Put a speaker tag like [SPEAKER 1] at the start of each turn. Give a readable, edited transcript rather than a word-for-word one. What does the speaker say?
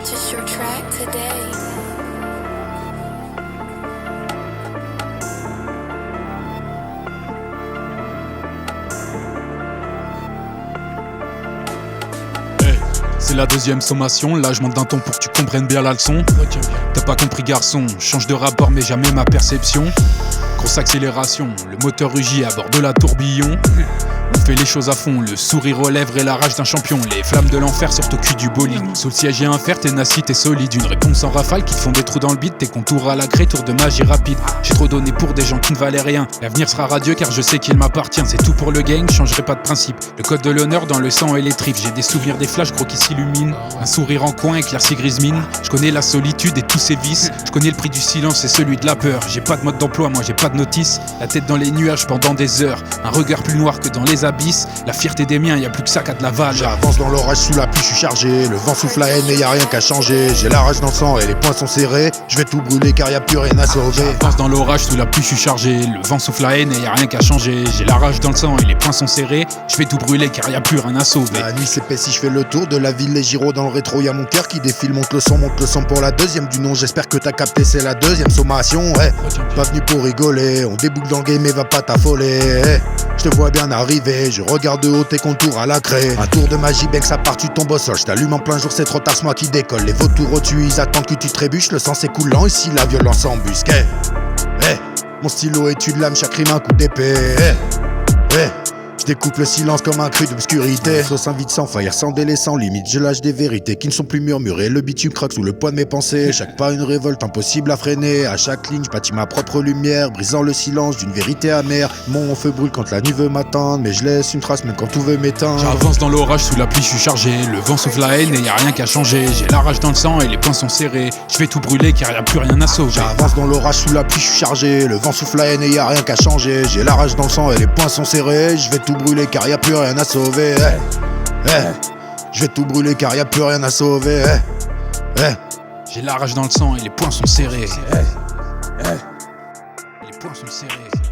[SPEAKER 1] Purchase your track today.
[SPEAKER 2] C'est la deuxième sommation, là je monte d'un ton pour que tu comprennes bien la leçon. T'as pas compris garçon, change de rapport mais jamais ma perception. Grosse accélération, le moteur rugit à bord de la tourbillon. On fait les choses à fond, le sourire aux lèvres et la rage d'un champion. Les flammes de l'enfer sortent au cul du bolide. Sous le siège et un fer, ténacité solide. Une réponse en rafale qui te font des trous dans le beat. Tes contours à la craie, tour de magie rapide. J'ai trop donné pour des gens qui ne valaient rien. L'avenir sera radieux car je sais qu'il m'appartient. C'est tout pour le gang, je changerai pas de principe. Le code de l'honneur dans le sang et les tripes. J'ai des souvenirs, des flashs gros qui s'illuminent. Un sourire en coin éclairci grise mine. Je connais la solitude et tous ses vices. Je connais le prix du silence et celui de la peur. J'ai pas de mode d'emploi, moi j'ai pas de notice. La tête dans les nuages pendant des heures. Un regard plus noir que dans les abysses. La fierté des miens, y'a plus que ça qu'à de la valeur.
[SPEAKER 3] J'avance dans l'orage sous la pluie, je suis chargé. Le vent souffle la haine et y'a rien qu'à changer. J'ai la rage dans le sang et les poings sont serrés. Je vais tout brûler car y'a plus rien à sauver.
[SPEAKER 2] J'avance dans l'orage sous la pluie, je suis chargé. Le vent souffle la haine et y'a rien qu'à changer. J'ai la rage dans le sang et les poings sont serrés. Je vais tout brûler car y'a plus rien à sauver.
[SPEAKER 3] La nuit s'épaissit, je fais le tour de la ville. Les gyros dans le rétro, y'a mon cœur qui défile. Monte le son pour la deuxième du nom. J'espère que t'as capté, c'est la deuxième sommation. Ouais, pas venu pour rigoler. On déboule dans le game et va pas t'affoler. Je te vois bien arriver, je regarde de haut tes contours à la craie. Un tour de magie, ben que ça part, tu tombes au sol. Je t'allume en plein jour, c'est trop tard, c'est moi qui décolle. Les vautours au-dessus, ils attendent que tu trébuches. Le sang s'écoulant, ici la violence embusque. Mon stylo étudie l'âme, chaque rime un coup d'épée. Je découpe le silence comme un cri d'obscurité. Sauce invite sans faillir, sans délai, sans limite. Je lâche des vérités qui ne sont plus murmurées. Le bitume craque sous le poids de mes pensées. Chaque pas une révolte impossible à freiner. À chaque ligne, je bâtis ma propre lumière, brisant le silence d'une vérité amère. Mon feu brûle quand la nuit veut m'atteindre, mais je laisse une trace même quand tout veut m'éteindre.
[SPEAKER 2] J'avance dans l'orage sous la pluie, je suis chargé. Le vent souffle la haine et y'a rien qu'à changer. J'ai la rage dans le sang et les poings sont serrés. Je vais tout brûler car y'a plus rien à sauver.
[SPEAKER 3] J'avance dans l'orage sous la pluie, je suis chargé. Le vent souffle la haine et y'a rien qu'à changer. J'ai la rage dans le sang et les poings sont serrés. Je vais tout brûler car y'a plus rien à sauver. Je vais tout brûler car y'a plus rien à sauver.
[SPEAKER 2] J'ai la rage dans le sang et les poings sont serrés. Les poings sont serrés.